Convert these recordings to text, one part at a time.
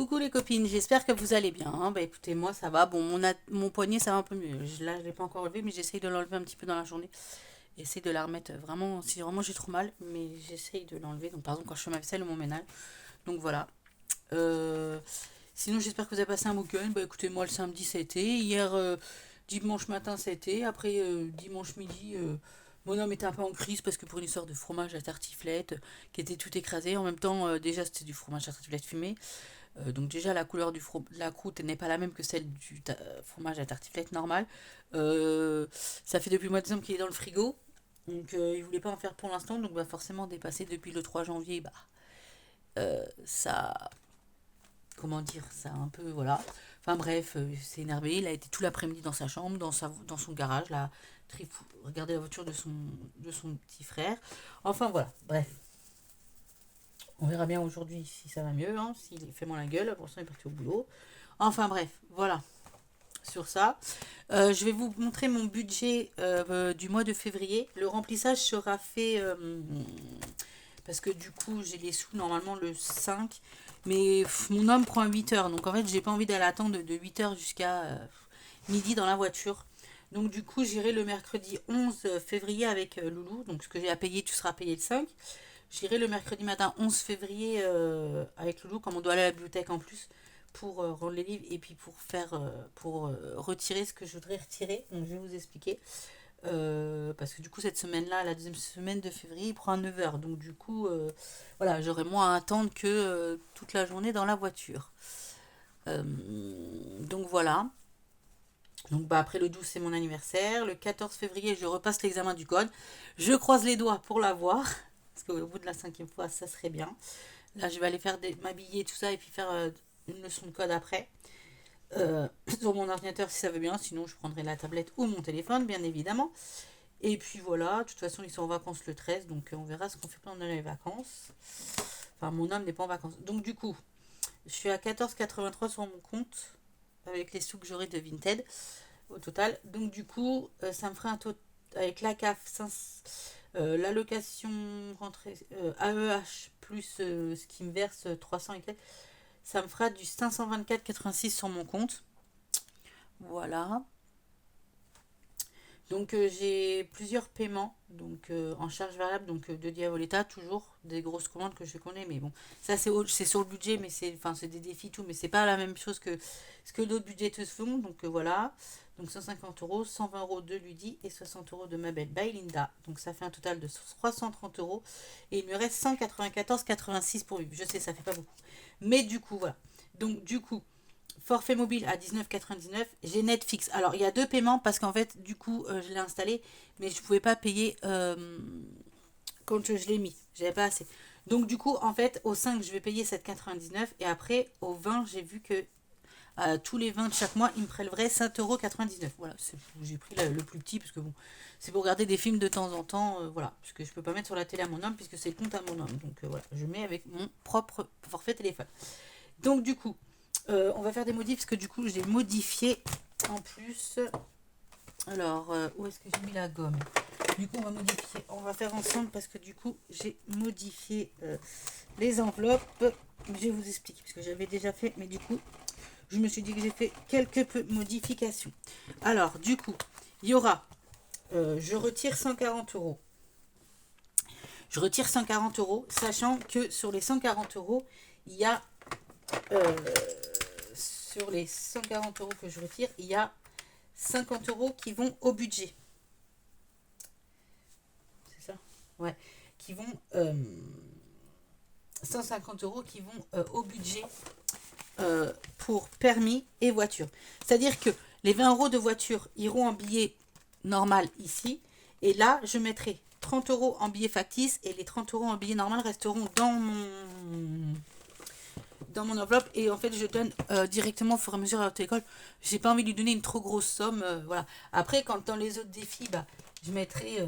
Coucou les copines, j'espère que vous allez bien, hein. Bah écoutez, moi ça va. Bon, mon poignet ça va un peu mieux. Là, je l'ai pas encore levé, mais j'essaye de l'enlever un petit peu dans la journée. Essaye de la remettre vraiment, si vraiment j'ai trop mal, mais j'essaye de l'enlever. Donc par exemple quand je fais ma vaisselle ou mon ménage. Donc voilà. Euh, Sinon j'espère que vous avez passé un bon week-end. Bah écoutez, moi le samedi ça a été. Hier, dimanche matin ça a été. Après dimanche midi, mon homme était un peu en crise parce que pour une histoire de fromage à tartiflette qui était tout écrasé. En même temps, déjà c'était du fromage à tartiflette fumé. Donc déjà la couleur de la croûte n'est pas la même que celle du fromage à tartiflette normal. Ça fait depuis le mois de décembre qu'il est dans le frigo. Donc il voulait pas en faire pour l'instant. Donc bah, forcément dépassé depuis le 3 janvier, bah, ça... Comment dire? Ça un peu... Voilà. Enfin bref, c'est énervé. Il a été tout l'après-midi dans sa chambre, dans son garage, là, regarder la voiture de son petit frère. Enfin voilà, bref. On verra bien aujourd'hui si ça va mieux, hein, s'il fait moins la gueule. Pour l'instant, il est parti au boulot. Enfin bref, voilà sur ça. Je vais vous montrer mon budget du mois de février. Le remplissage sera fait parce que du coup, j'ai les sous normalement le 5. Mais mon homme prend 8 heures. Donc en fait, j'ai pas envie d'aller attendre de 8 heures jusqu'à midi dans la voiture. Donc du coup, j'irai le mercredi 11 février avec Loulou. Donc ce que j'ai à payer, tu seras payé le 5. J'irai le mercredi matin 11 février avec Loulou, comme on doit aller à la bibliothèque en plus, pour rendre les livres et puis pour retirer ce que je voudrais retirer. Donc je vais vous expliquer. Parce que du coup, cette semaine-là, la deuxième semaine de février, il prend à 9 heures. Donc du coup, voilà, j'aurai moins à attendre que toute la journée dans la voiture. Euh, donc voilà. Donc bah, après le 12, c'est mon anniversaire. Le 14 février, je repasse l'examen du code. Je croise les doigts pour l'avoir. Parce qu'au bout de la cinquième fois, ça serait bien. Là, je vais aller m'habiller, tout ça, et puis faire une leçon de code après. Sur mon ordinateur, si ça veut bien. Sinon, je prendrai la tablette ou mon téléphone, bien évidemment. Et puis voilà, de toute façon, ils sont en vacances le 13. Donc, on verra ce qu'on fait pendant les vacances. Enfin, mon homme n'est pas en vacances. Donc, du coup, je suis à 14,83 sur mon compte. Avec les sous que j'aurai de Vinted au total. Donc du coup, ça me ferait un total avec la CAF, l'allocation rentrée AEH plus ce qui me verse 300 et quelques, ça me fera du 524,86 sur mon compte. Voilà. Donc j'ai plusieurs paiements donc en charge variable donc de Diavoletta toujours des grosses commandes que je connais mais bon ça c'est sur le budget mais c'est des défis tout mais c'est pas la même chose que ce que d'autres budgéteuses font donc voilà donc 150 euros 120 euros de Ludi et 60 euros de ma belle by Linda donc ça fait un total de 330 euros et il me reste 194,86 pour lui je sais ça fait pas beaucoup mais du coup voilà donc du coup forfait mobile à 19,99. J'ai Netflix. Alors, il y a deux paiements parce qu'en fait, du coup, je l'ai installé, mais je ne pouvais pas payer quand je l'ai mis. J'avais pas assez. Donc, du coup, en fait, au 5, je vais payer 7,99 et après, au 20, j'ai vu que tous les 20 de chaque mois, il me prélèverait 5,99 €. Voilà, j'ai pris le plus petit parce que bon, c'est pour regarder des films de temps en temps. Voilà, parce que je peux pas mettre sur la télé à mon homme puisque c'est le compte à mon homme. Donc voilà, je mets avec mon propre forfait téléphone. Donc, du coup, on va faire des modifs parce que du coup j'ai modifié en plus. Alors, où est-ce que j'ai mis la gomme? Du coup, on va modifier. On va faire ensemble parce que du coup j'ai modifié les enveloppes. Je vais vous expliquer parce que j'avais déjà fait, mais du coup je me suis dit que j'ai fait quelques modifications. Alors, du coup, il y aura. Je retire 140 euros. Je retire 140 euros, sachant que sur les 140 euros, il y a euh, sur les 140 euros que je retire, il y a 50 euros qui vont au budget. C'est ça? Ouais. Qui vont. 150 euros qui vont au budget pour permis et voiture. C'est-à-dire que les 20 euros de voiture iront en billet normal ici. Et là, je mettrai 30 euros en billet factice et les 30 euros en billet normal resteront dans mon enveloppe et en fait je donne directement au fur et à mesure à l'auto-école. J'ai pas envie de lui donner une trop grosse somme. Voilà. Après, quand dans les autres défis, bah, je mettrai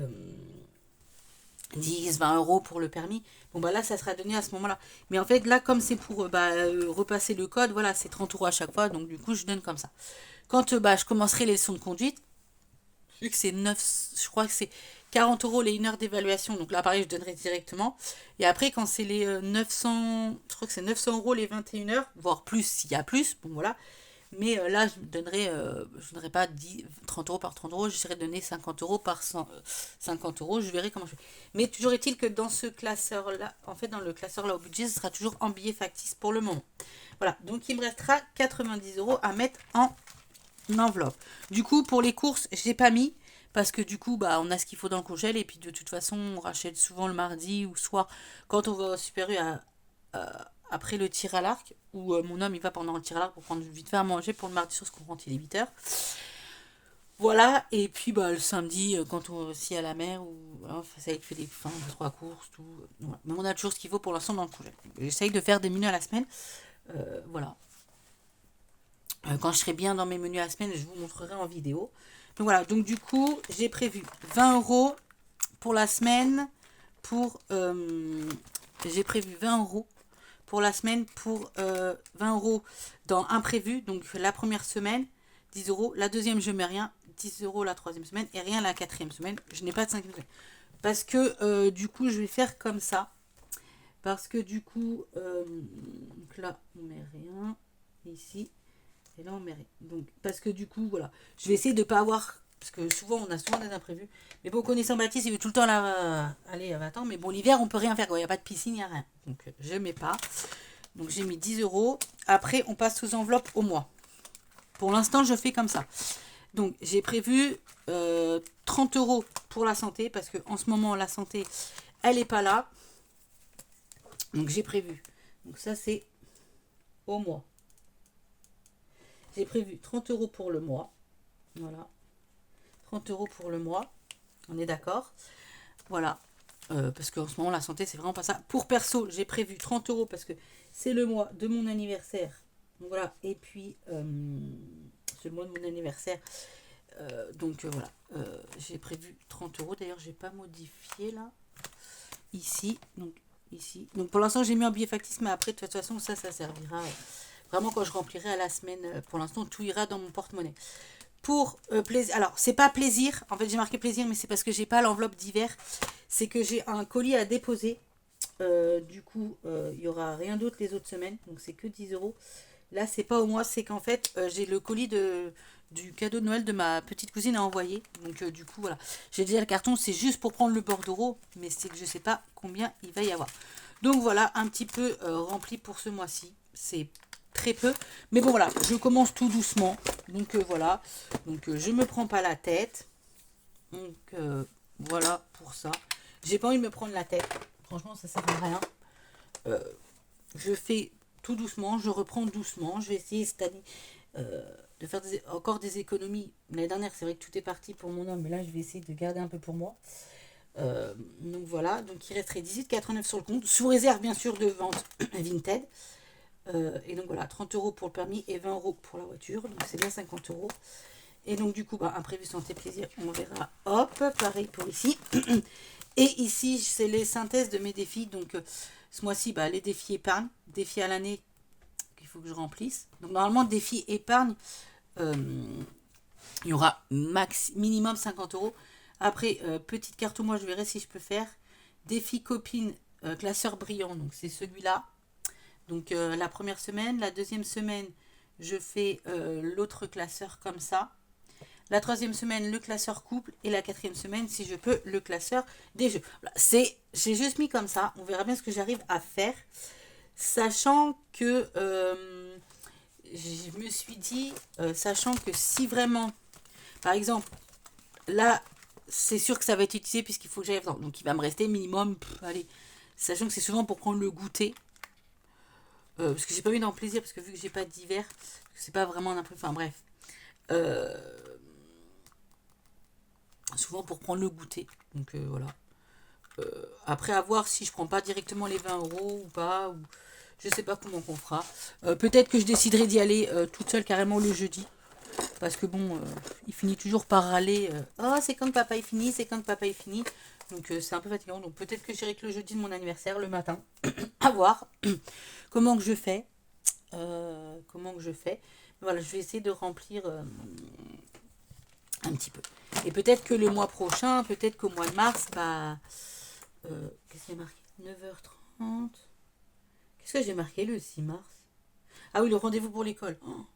10, 20 euros pour le permis. Bon, bah là, ça sera donné à ce moment-là. Mais en fait, là, comme c'est pour repasser le code, voilà, c'est 30 euros à chaque fois. Donc, du coup, je donne comme ça. Quand bah, je commencerai les leçons de conduite, vu que c'est 9, je crois que c'est 40 euros les 1 heure d'évaluation. Donc là, pareil, je donnerai directement. Et après, quand c'est les 900, je crois que c'est 900 euros les 21 heures, voire plus s'il y a plus. Bon, voilà. Mais là, je donnerai pas 30 euros par 30 euros, j'essaierai de donner 50 euros par 50 euros, je verrai comment je fais. Mais toujours est-il que dans ce classeur-là, en fait, dans le classeur-là au budget, ce sera toujours en billet factice pour le moment. Voilà, donc il me restera 90 euros à mettre en enveloppe. Du coup, pour les courses, je n'ai pas mis, parce que du coup, bah, on a ce qu'il faut dans le congèle, et puis de toute façon, on rachète souvent le mardi ou soir, quand on va au Super U après le tir à l'arc, où mon homme il va pendant le tir à l'arc pour prendre vite fait à manger pour le mardi soir, parce qu'on rentre il est 8h. Voilà, et puis bah, le samedi, quand on est aussi à la mer, ou voilà, ça fait des 3 courses, tout. Voilà. Mais on a toujours ce qu'il faut pour l'instant dans le congèle. J'essaye de faire des menus à la semaine. Voilà. Quand je serai bien dans mes menus à la semaine, je vous montrerai en vidéo. Donc voilà, donc du coup, j'ai prévu 20 euros pour la semaine, j'ai prévu 20 euros pour la semaine pour 20 euros dans imprévu. Donc la première semaine, 10 euros. La deuxième, je mets rien. 10 euros la troisième semaine et rien la quatrième semaine. Je n'ai pas de cinquième semaine. Parce que du coup, je vais faire comme ça. Parce que du coup, donc là, on met rien. Ici. Et là, on met rien. Donc, parce que du coup, voilà. Je vais essayer de ne pas avoir... Parce que souvent, on a souvent des imprévus. Mais bon, connaissant Baptiste, il veut tout le temps là... Allez, va-t'en. Mais bon, l'hiver, on peut rien faire. Il n'y a pas de piscine, il n'y a rien. Donc, je ne mets pas. Donc, j'ai mis 10 euros. Après, on passe aux enveloppes au mois. Pour l'instant, je fais comme ça. Donc, j'ai prévu 30 euros pour la santé. Parce qu'en ce moment, la santé, elle n'est pas là. Donc, j'ai prévu. Donc, ça, c'est au mois. J'ai prévu 30 euros pour le mois. Voilà. 30 euros pour le mois. On est d'accord. Voilà. Parce qu'en ce moment, la santé, c'est vraiment pas ça. Pour perso, j'ai prévu 30 euros parce que c'est le mois de mon anniversaire. Donc, voilà. Et puis, c'est le mois de mon anniversaire. Donc, voilà. J'ai prévu 30 euros. D'ailleurs, j'ai pas modifié là. Ici. Donc, ici. Donc, pour l'instant, j'ai mis un billet factice. Mais après, de toute façon, ça servira... Vraiment, quand je remplirai à la semaine, pour l'instant, tout ira dans mon porte-monnaie. Pour plaisir, alors, c'est pas plaisir. En fait, j'ai marqué plaisir, mais c'est parce que j'ai pas l'enveloppe d'hiver. C'est que j'ai un colis à déposer. Du coup, il y aura rien d'autre les autres semaines. Donc, c'est que 10 euros. Là, c'est pas au mois. C'est qu'en fait, j'ai le colis du cadeau de Noël de ma petite cousine à envoyer. Donc, du coup, voilà. J'ai déjà le carton. C'est juste pour prendre le bordereau. Mais c'est que je sais pas combien il va y avoir. Donc, voilà, un petit peu rempli pour ce mois-ci. C'est très peu, mais bon voilà, je commence tout doucement, donc voilà, donc je me prends pas la tête, donc voilà pour ça. J'ai pas envie de me prendre la tête, franchement ça sert à rien. Je fais tout doucement, je reprends doucement, je vais essayer cette année de faire encore des économies. L'année dernière c'est vrai que tout est parti pour mon homme, mais là je vais essayer de garder un peu pour moi. Donc voilà, donc il resterait 18,89 sur le compte, sous réserve bien sûr de vente Vinted. Et donc voilà, 30 euros pour le permis et 20 euros pour la voiture. Donc c'est bien 50 euros. Et donc du coup, bah, imprévu santé plaisir, on verra. Hop, pareil pour ici. Et ici, c'est les synthèses de mes défis. Donc ce mois-ci, bah, les défis épargne, défis à l'année qu'il faut que je remplisse. Donc normalement, défis épargne, il y aura minimum 50 euros. Après, petite carte au mois, je verrai si je peux faire. Défi copine, classeur brillant. Donc c'est celui-là. Donc la première semaine, la deuxième semaine, je fais l'autre classeur comme ça. La troisième semaine, le classeur couple. Et la quatrième semaine, si je peux, le classeur des jeux. Voilà, j'ai juste mis comme ça. On verra bien ce que j'arrive à faire. Sachant que je me suis dit, sachant que si vraiment, par exemple, là, c'est sûr que ça va être utilisé puisqu'il faut que j'aille. Donc il va me rester minimum, allez, sachant que c'est souvent pour prendre le goûter. Parce que j'ai pas mis dans le plaisir, parce que vu que j'ai pas d'hiver, c'est pas vraiment un imprévu. Enfin bref. Souvent pour prendre le goûter. Donc voilà. Après, à voir si je prends pas directement les 20 euros ou pas. Ou je sais pas comment qu'on fera. Peut-être que je déciderai d'y aller toute seule carrément le jeudi. Parce que bon, il finit toujours par râler. Oh, c'est quand que papa est fini, c'est quand que papa est fini. Donc c'est un peu fatigant. Donc peut-être que j'irai que le jeudi de mon anniversaire, le matin. À voir comment que je fais. Comment que je fais. Voilà, je vais essayer de remplir un petit peu. Et peut-être que le mois prochain, peut-être qu'au mois de mars, bah... qu'est-ce qu'il y a marqué? 9h30. Qu'est-ce que j'ai marqué le 6 mars? Ah oui, le rendez-vous pour l'école. Oh,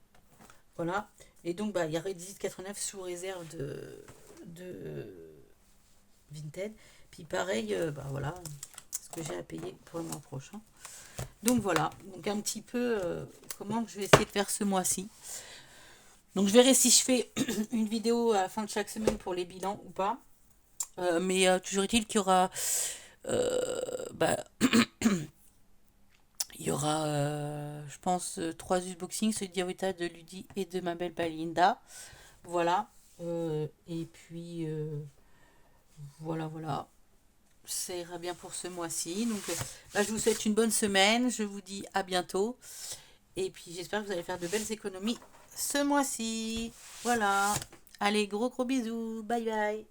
voilà. Et donc, bah, il y a 18,89 sous réserve de Vinted. Puis pareil, bah voilà, ce que j'ai à payer pour le mois prochain. Donc voilà, donc un petit peu comment je vais essayer de faire ce mois-ci. Donc je verrai si je fais une vidéo à la fin de chaque semaine pour les bilans ou pas. Mais toujours est-il qu'il y aura, bah, il y aura, je pense, 3 unboxings, celui d'Yawita, de Ludi et de ma belle Balinda. Voilà. Et puis, voilà, voilà. Ça ira bien pour ce mois-ci. Donc, bah, je vous souhaite une bonne semaine. Je vous dis à bientôt. Et puis, j'espère que vous allez faire de belles économies ce mois-ci. Voilà. Allez, gros gros bisous. Bye bye.